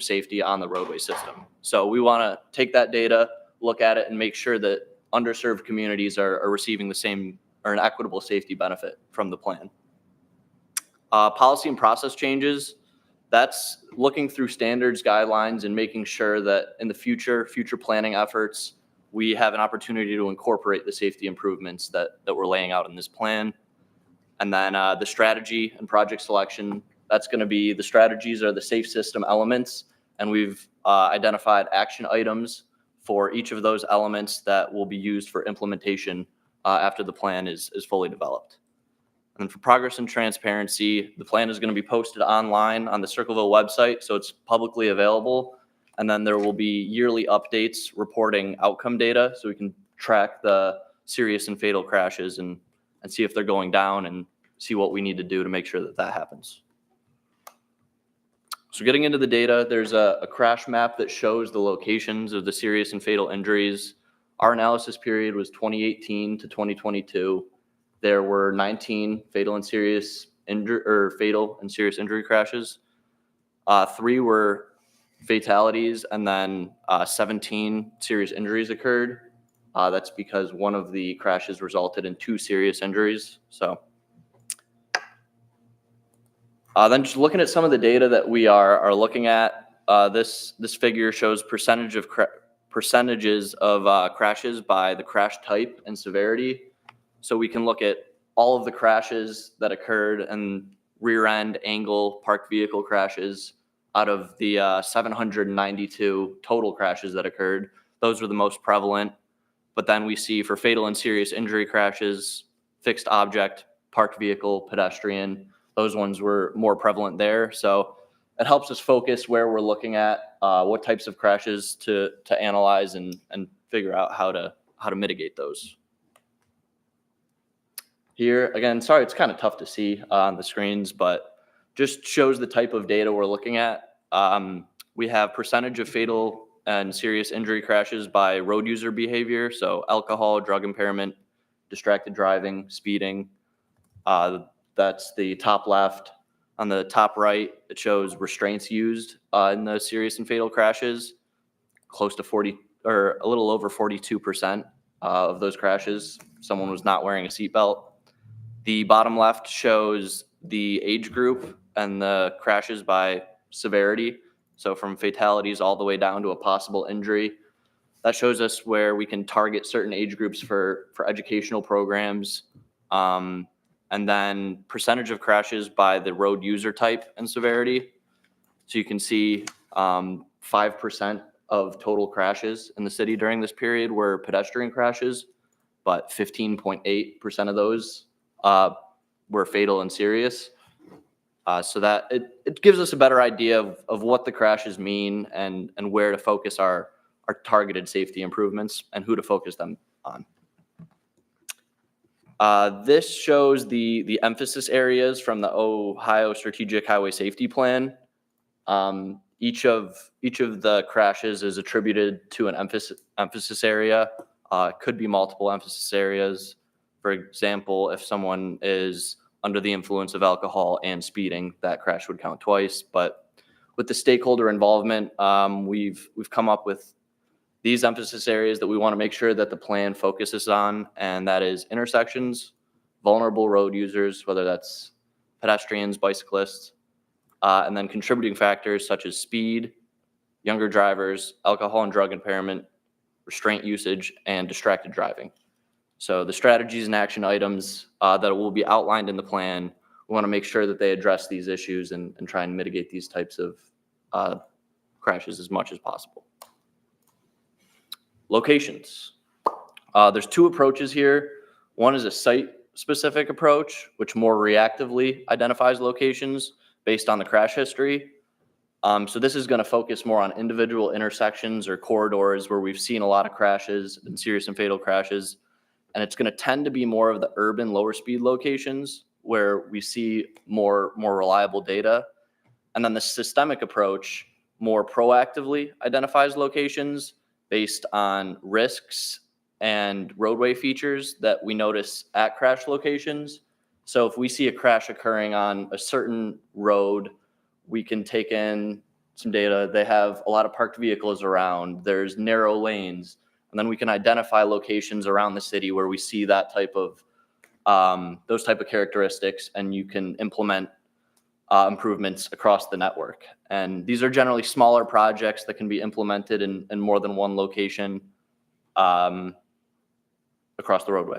safety on the roadway system. So we want to take that data, look at it, and make sure that underserved communities are receiving the same or an equitable safety benefit from the plan. Policy and process changes, that's looking through standards, guidelines, and making sure that in the future planning efforts, we have an opportunity to incorporate the safety improvements that we're laying out in this plan. And then the strategy and project selection, that's going to be, the strategies are the safe system elements, and we've identified action items for each of those elements that will be used for implementation after the plan is fully developed. And then for progress and transparency, the plan is going to be posted online on the Circleville website, so it's publicly available. And then there will be yearly updates reporting outcome data, so we can track the serious and fatal crashes and see if they're going down and see what we need to do to make sure that that happens. So getting into the data, there's a crash map that shows the locations of the serious and fatal injuries. Our analysis period was 2018 to 2022. There were 19 fatal and serious injury crashes. 3 were fatalities, and then 17 serious injuries occurred. That's because one of the crashes resulted in 2 serious injuries. So then just looking at some of the data that we are looking at, this figure shows percentages of crashes by the crash type and severity. So we can look at all of the crashes that occurred and rear end angle parked vehicle crashes out of the 792 total crashes that occurred. Those were the most prevalent. But then we see for fatal and serious injury crashes, fixed object, parked vehicle, pedestrian, those ones were more prevalent there. So it helps us focus where we're looking at, what types of crashes to analyze and figure out how to mitigate those. Here, again, sorry, it's kind of tough to see on the screens, but just shows the type of data we're looking at. We have percentage of fatal and serious injury crashes by road user behavior. So alcohol, drug impairment, distracted driving, speeding. That's the top left. On the top right, it shows restraints used in the serious and fatal crashes. Close to 40 or a little over 42% of those crashes, someone was not wearing a seatbelt. The bottom left shows the age group and the crashes by severity. So from fatalities all the way down to a possible injury. That shows us where we can target certain age groups for educational programs. And then percentage of crashes by the road user type and severity. So you can see 5% of total crashes in the city during this period were pedestrian crashes, but 15.8% of those were fatal and serious. So that it gives us a better idea of what the crashes mean and where to focus our targeted safety improvements and who to focus them on. This shows the emphasis areas from the Ohio Strategic Highway Safety Plan. Each of the crashes is attributed to an emphasis area. Could be multiple emphasis areas. For example, if someone is under the influence of alcohol and speeding, that crash would count twice. But with the stakeholder involvement, we've come up with these emphasis areas that we want to make sure that the plan focuses on, and that is intersections, vulnerable road users, whether that's pedestrians, bicyclists, and then contributing factors such as speed, younger drivers, alcohol and drug impairment, restraint usage, and distracted driving. So the strategies and action items that will be outlined in the plan, we want to make sure that they address these issues and try and mitigate these types of crashes as much as possible. Locations. There's 2 approaches here. One is a site-specific approach, which more reactively identifies locations based on the crash history. So this is going to focus more on individual intersections or corridors where we've seen a lot of crashes and serious and fatal crashes. And it's going to tend to be more of the urban lower speed locations where we see more reliable data. And then the systemic approach more proactively identifies locations based on risks and roadway features that we notice at crash locations. So if we see a crash occurring on a certain road, we can take in some data. They have a lot of parked vehicles around. There's narrow lanes. And then we can identify locations around the city where we see that type of, those type of characteristics, and you can implement improvements across the network. And these are generally smaller projects that can be implemented in more than one location across the roadway.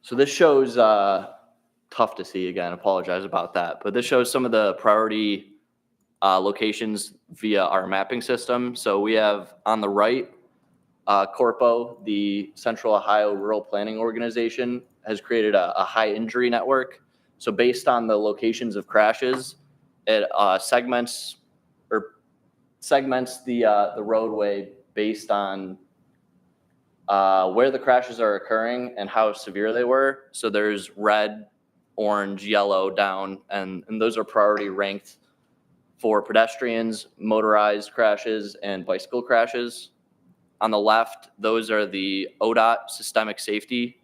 So this shows, tough to see again, apologize about that, but this shows some of the priority locations via our mapping system. So we have on the right, Corpo, the Central Ohio Rural Planning Organization, has created a high injury network. So based on the locations of crashes, it segments the roadway based on where the crashes are occurring and how severe they were. So there's red, orange, yellow down, and those are priority ranked for pedestrians, motorized crashes, and bicycle crashes. On the left, those are the ODOT systemic safety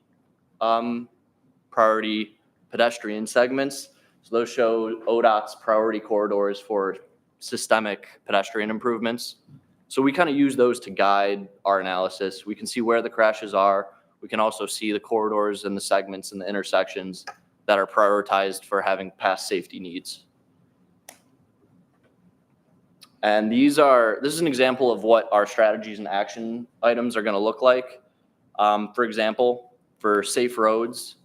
priority pedestrian segments. So those show ODOT's priority corridors for systemic pedestrian improvements. So we kind of use those to guide our analysis. We can see where the crashes are. We can also see the corridors and the segments and the intersections that are prioritized for having past safety needs. And this is an example of what our strategies and action items are going to look like. For example, for safe roads,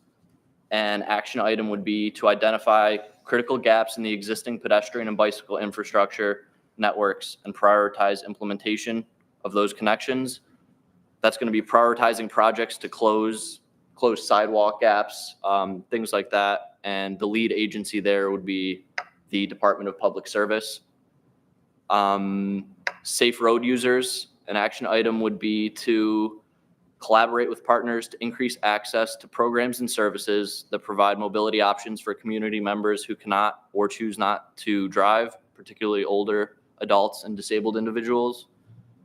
an action item would be to identify critical gaps in the existing pedestrian and bicycle infrastructure networks and prioritize implementation of those connections. That's going to be prioritizing projects to close sidewalk gaps, things like that. And the lead agency there would be the Department of Public Service. Safe road users, an action item would be to collaborate with partners to increase access to programs and services that provide mobility options for community members who cannot or choose not to drive, particularly older adults and disabled individuals.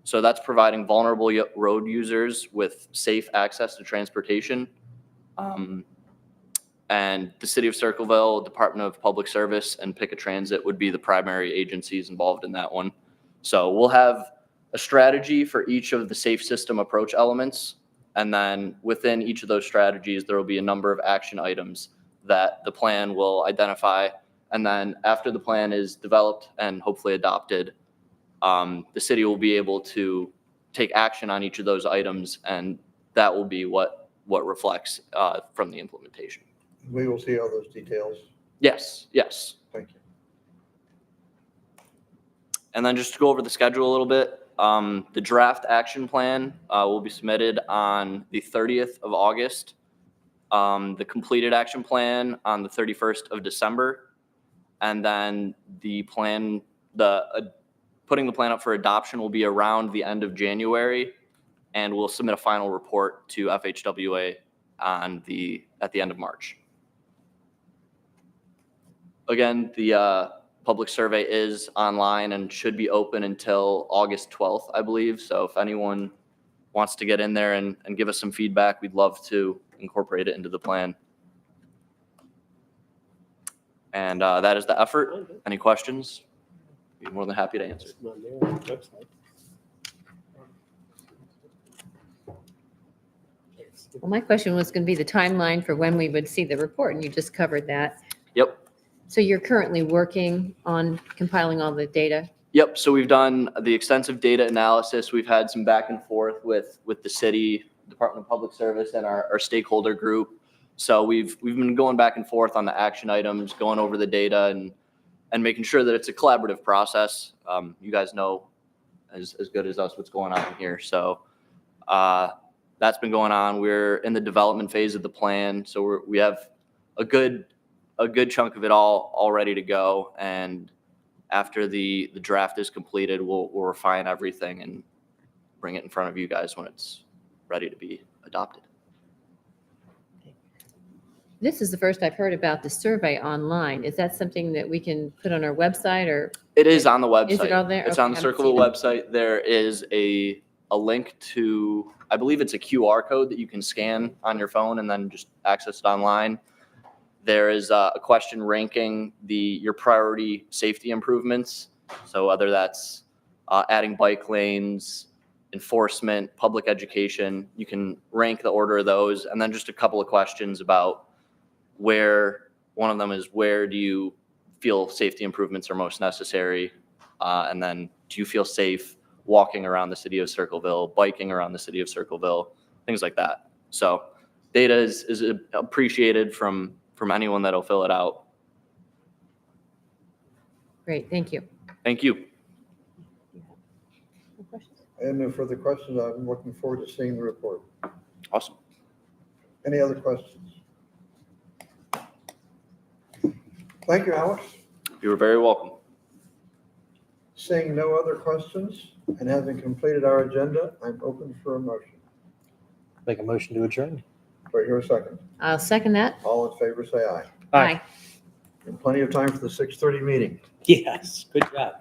So that's providing vulnerable road users with safe access to transportation. And the City of Circleville, Department of Public Service, and Picket Transit would be the primary agencies involved in that one. So we'll have a strategy for each of the safe system approach elements. And then within each of those strategies, there will be a number of action items that the plan will identify. And then after the plan is developed and hopefully adopted, the city will be able to take action on each of those items, and that will be what reflects from the implementation. We will see all those details. Yes. Thank you. And then just to go over the schedule a little bit, the draft action plan will be submitted on the 30th of August. The completed action plan on the 31st of December. And then the plan, putting the plan up for adoption will be around the end of January, and we'll submit a final report to FHWA at the end of March. Again, the public survey is online and should be open until August 12th, I believe. So if anyone wants to get in there and give us some feedback, we'd love to incorporate it into the plan. And that is the effort. Any questions? Be more than happy to answer. Well, my question was going to be the timeline for when we would see the report, and you just covered that. Yep. So you're currently working on compiling all the data? Yep. So we've done the extensive data analysis. We've had some back and forth with the city, Department of Public Service, and our stakeholder group. So we've been going back and forth on the action items, going over the data, and making sure that it's a collaborative process. You guys know as good as us what's going on here. So that's been going on. We're in the development phase of the plan. So we have a good chunk of it all ready to go. And after the draft is completed, we'll refine everything and bring it in front of you guys when it's ready to be adopted. This is the first I've heard about the survey online. Is that something that we can put on our website, or? It is on the website. Is it on there? It's Okay, on the I haven't Circleville seen it. website. There is a link to, I believe it's a QR code that you can scan on your phone and then just access it online. There is a question ranking your priority safety improvements. So whether that's adding bike lanes, enforcement, public education, you can rank the order of those. And then just a couple of questions about one of them is where do you feel safety improvements are most necessary? And then do you feel safe walking around the city of Circleville, biking around the city of Circleville, things like that. So data is appreciated from anyone that'll fill it out. Great, thank you. Thank you. No questions? And no further questions. I'm looking forward to seeing the report. Awesome. Any other questions? Thank you, Alex. You were very welcome. Seeing no other questions and having completed our agenda, I'm open for a motion. Make a motion to adjourn. Do I hear a second? I'll second that. All in favor, say aye. Aye. And plenty of time for the 6:30 meeting. Yes, good job.